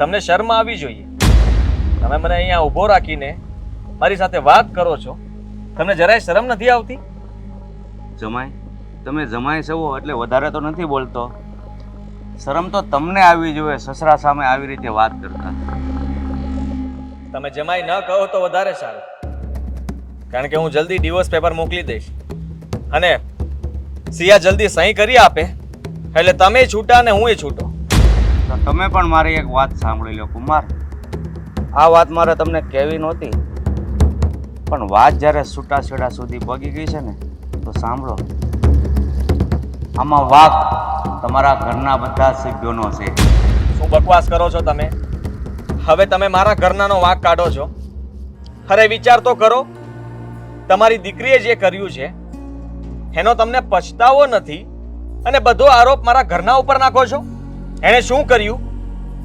તમને શરમ આવી જોઈએ. તમે મને અહીંયા ઊભો રાખીને મારી સાથે વાત કરો છો, તમને જરાય શરમ નથી આવતી? જમાઈ, તમે જમાઈ છો એટલે વધારે તો નથી બોલતો. શરમ તો તમને આવી જોઈએ સસરા સામે આવી રીતે વાત કરતા. તમે જમાઈ ન કહો તો વધારે સારું, કારણ કે હું જલ્દી ડિવોર્સ પેપર મોકલી દઈશ અને સિયા જલ્દી સહી કરી આપે એટલે તમે છૂટા અને હું છૂટો. તો તમે પણ મારી એક વાત સાંભળી લો કુમાર. આ વાત મારે તમને કહેવી નહોતી, પણ વાત જ્યારે છૂટાછેડા સુધી પગી ગઈ છે ને તો સાંભળો. આમાં વાક તમારા ઘરના બધા સભ્યોનો છે. શું બકવાસ કરો છો તમે? હવે તમે મારા ઘરનાનો વાંક કાઢો છો? અરે વિચાર તો કરો, તમારી દીકરીએ જે કર્યું છે એનો તમને પછતાવો નથી અને બધો આરોપ મારા ઘરના ઉપર નાખો છો. એણે શું કર્યું